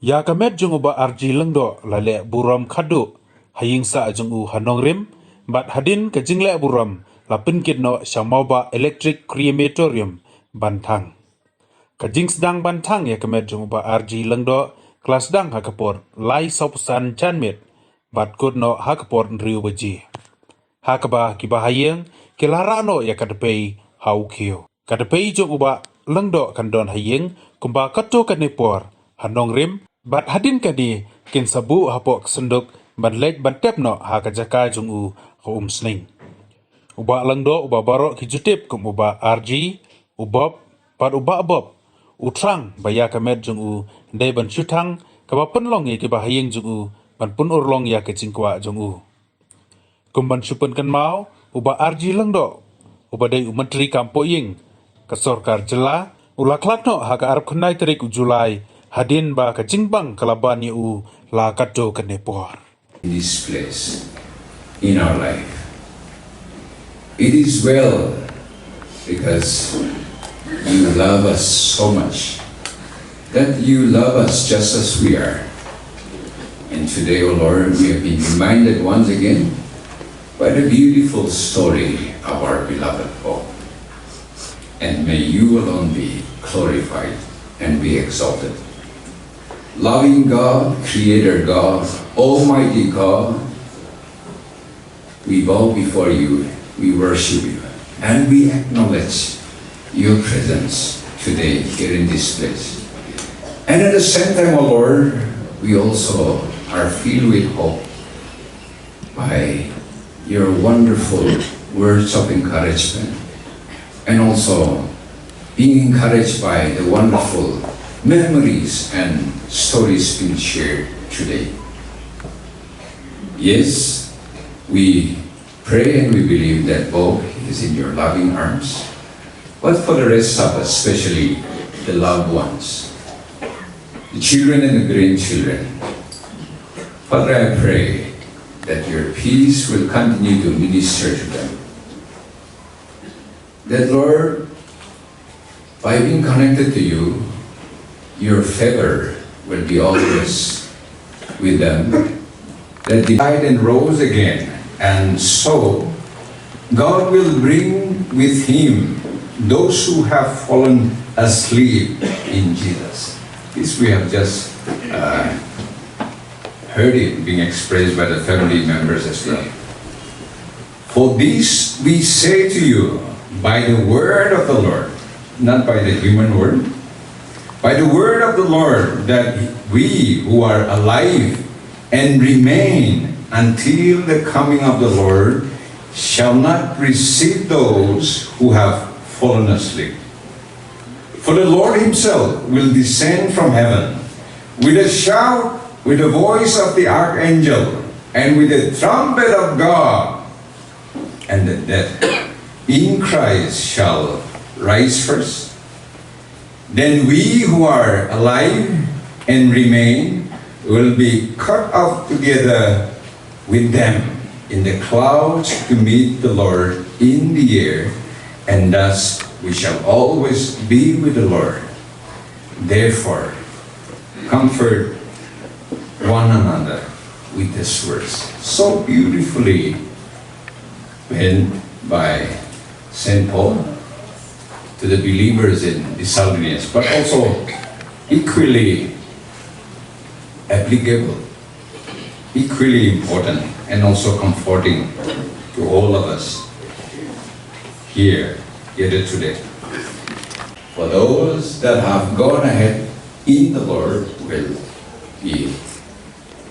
Ya kamet jong uba RG Lyngdoh lale burom khatduh haying sa jong u hanong rim bat hadin ka jingle burom lapin kit no Mawbah electric crematorium bantang ka jing sedang bantang ya kamet jong uba RG Lyngdoh kelas dang hakapor lai sopusan chanmet bat kut no hakapor nriu baji hakaba kibahayeng kelara no ya kadepei hau kio kadepei jong uba Lyngdoh kandon hayeng kumba kato kanepor hanong rim bat hadin kadi kin sabu hapok senduk ban lek ban tep no ha kajaka jong u ho sning uba Lyngdoh uba barok ki jutip kum uba RG ubab pat uba bob utrang baya kamet jong u dei ban shutang kaba penlong ye ki bahayeng jong u ban pun urlong ya ke cingkwa jong u kumban supun kan mau uba RG Lyngdoh uba dei menteri kampo ïing kesorkar jela ulaklak no ha ka arab khnai tarik Julai hadin ba ka jingbang kalaban u la kato kanepor in this place in our life. It is well because you love us so much that you love us just as we are. And today, O Lord, we have been reminded once again by the beautiful story of our beloved Pope. And may you alone be glorified and be exalted. Loving God, Creator God, Almighty God, we bow before you, we worship you, and we acknowledge your presence today here in this place. And at the same time, O Lord, we also are filled with hope by your wonderful words of encouragement, and also being encouraged by the wonderful memories and stories being shared today. Yes, we pray and we believe that Bob is in your loving arms, but for the rest of us, especially the loved ones, the children and the grandchildren, Father, I pray that your peace will continue to minister to them. That, Lord, by being connected to you, your favor will be always with them, that died and rose again, and so God will bring with him those who have fallen asleep in Jesus. This we have just heard it being expressed by the family members as well. For this we say to you by the word of the Lord, not by the human word, by the word of the Lord, that we who are alive and remain until the coming of the Lord shall not receive those who have fallen asleep. For the Lord himself will descend from heaven with a shout, with the voice of the archangel, and with the trumpet of God, and the dead in Christ shall rise first. Then we who are alive and remain will be caught up together with them in the clouds to meet the Lord in the air, and thus we shall always be with the Lord. Therefore, comfort one another with these words, so beautifully penned by St. Paul to the believers in Thessalonians, but also equally applicable, equally important, and also comforting to all of us here gathered today. For those that have gone ahead in the Lord will be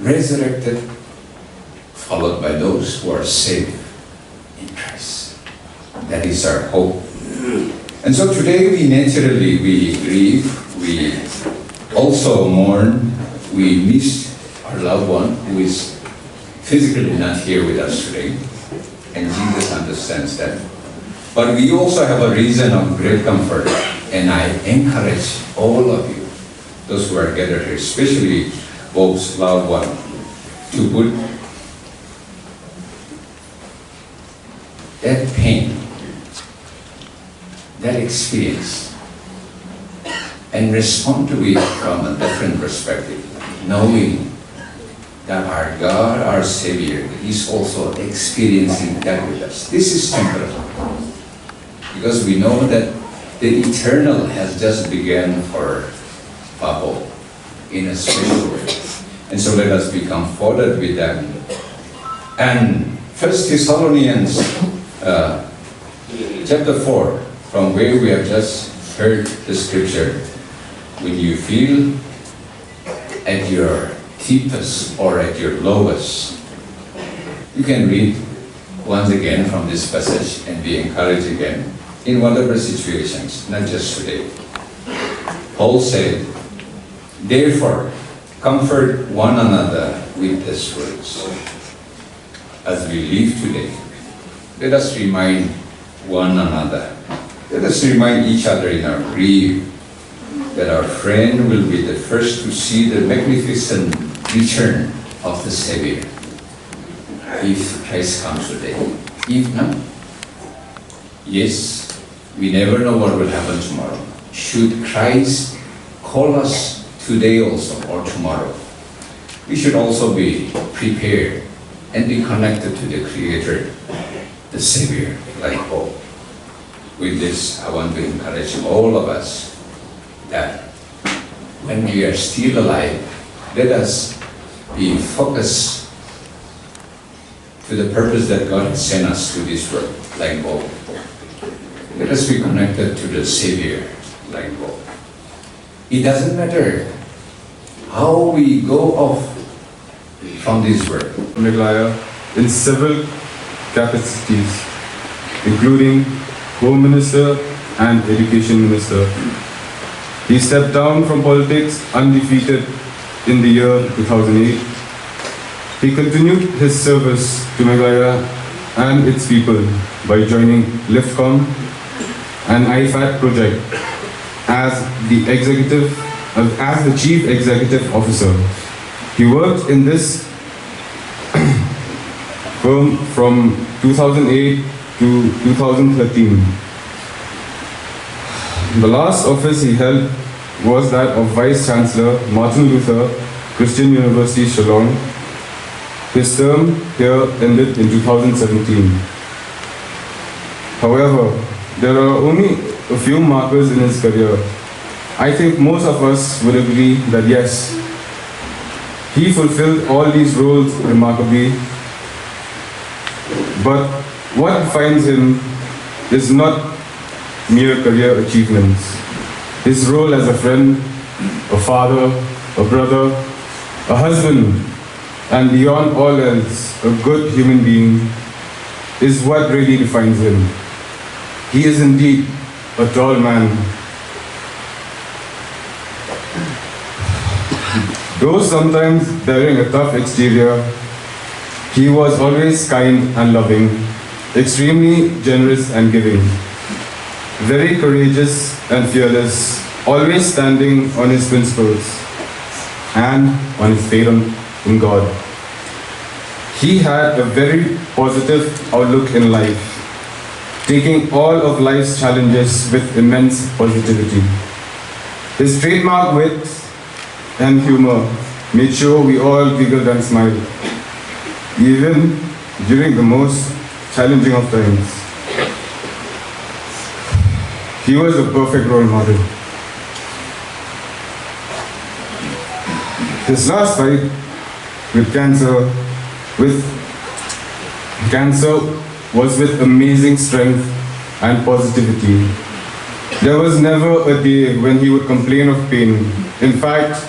resurrected, followed by those who are saved in Christ. That is our hope. And so today we grieve, we also mourn, we miss our loved one who is physically not here with us today, and Jesus understands that. But we also have a reason of great comfort, and I encourage all of you, those who are gathered here, especially Bob's loved one, to put that pain, that experience, and respond to it from a different perspective. knowing that our God, our Savior, is also experiencing that with us. This is temporal. Because we know that the eternal has just begun for Papa in a special way. And so let us be comforted with that. And 1 Thessalonians chapter 4, from where we have just heard the scripture, when you feel at your deepest or at your lowest, you can read once again from this passage and be encouraged again in whatever situations, not just today. Paul said, therefore, comfort one another with these words. As we live today, let us remind one another. Let us remind each other in our grief that our friend will be the first to see the magnificent return of the Savior, if Christ comes today. If not, yes, we never know what will happen tomorrow. Should Christ call us today also or tomorrow, we should also be prepared and be connected to the Creator, the Savior, like Paul. With this, I want to encourage all of us that when we are still alive, let us be focused to the purpose that God has sent us to this world, like Paul. Let us be connected to the Savior, like Paul. It doesn't matter how we go off from this world. Meghalaya in several capacities, including Home Minister and Education Minister. He stepped down from politics undefeated in the year 2008. He continued his service to Meghalaya and its people by joining LIFCOM and IFAT project as the Chief Executive Officer. He worked in this firm from 2008 to 2013. The last office he held was that of Vice Chancellor Martin Luther Christian University, Shillong. His term here ended in 2017. However, there are only a few markers in his career. I think most of us would agree that yes, he fulfilled all these roles remarkably, but what defines him is not mere career achievements. His role as a friend, a father, a brother, a husband, and beyond all else, a good human being, is what really defines him. He is indeed a tall man. Though sometimes bearing a tough exterior, he was always kind and loving, extremely generous and giving, very courageous and fearless, always standing on his principles and on his faith in God. He had a very positive outlook in life, taking all of life's challenges with immense positivity. His trademark wit and humor made sure we all giggled and smiled, even during the most challenging of times. He was a perfect role model. His last fight with cancer was with amazing strength and positivity. There was never a day when he would complain of pain. In fact,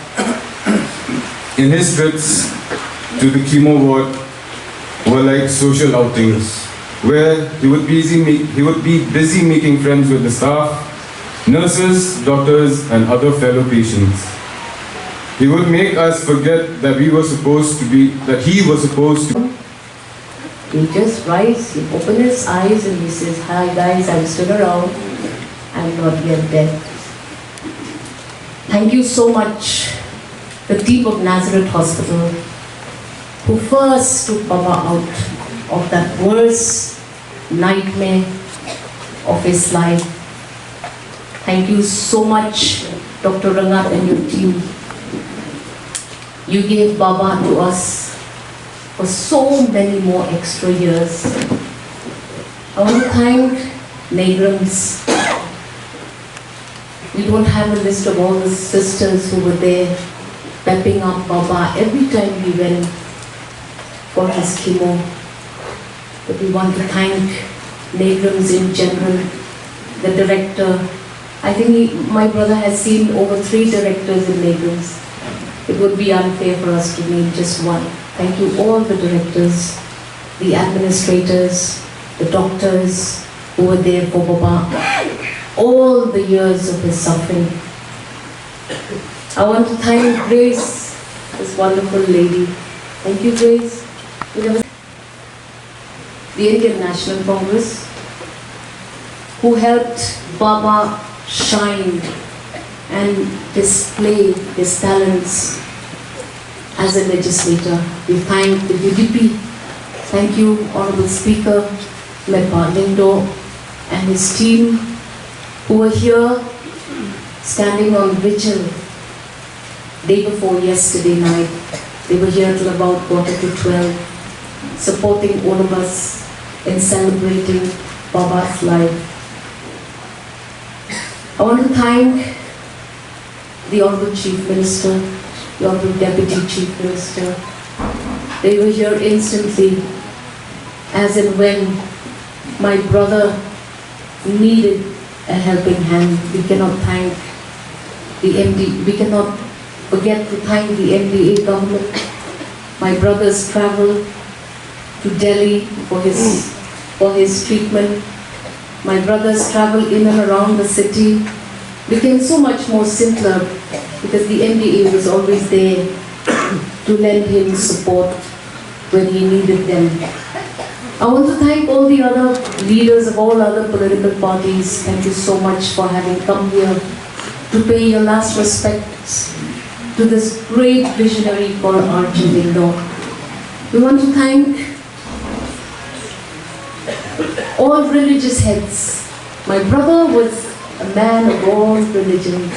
in his trips to the chemo ward were like social outings, where he would be busy making friends with the staff, nurses, doctors, and other fellow patients. He would make us forget that he was supposed to. He just rise, he opened his eyes and he says, "Hi guys, I'm still around. I'm not yet dead." Thank you so much, the team of Nazareth Hospital, who first took Baba out of that worst nightmare of his life. Thank you so much, Dr. Rangat and your team. You gave Baba to us for so many more extra years. I want to thank Negrams. We don't have a list of all the sisters who were there pepping up Baba every time we went for his chemo. But we want to thank Negrams in general, the director. I think my brother has seen over 3 directors in Negrams. It would be unfair for us to name just one. Thank you all the directors, the administrators, the doctors who were there for Baba, all the years of his suffering. I want to thank Grace, this wonderful lady. Thank you, Grace. The Indian National Congress, who helped Baba shine and display his talents as a legislator. We thank the UDP. Thank you, Honorable Speaker, RG Lyngdoh and his team who were here standing on vigil day before yesterday night. They were here till about 11:45, supporting all of us in celebrating Baba's life. I want to thank the Honorable Chief Minister, the Honorable Deputy Chief Minister. They were here instantly, as and when my brother needed a helping hand. We cannot thank the MD, we cannot forget to thank the MDA government. My brother's travel to Delhi for his treatment. My brother's travel in and around the city became so much more simpler because the MDA was always there to lend him support when he needed them. I want to thank all the other leaders of all other political parties. Thank you so much for having come here to pay your last respects to this great visionary called RG Lyngdoh. We want to thank all religious heads. My brother was a man of all religions.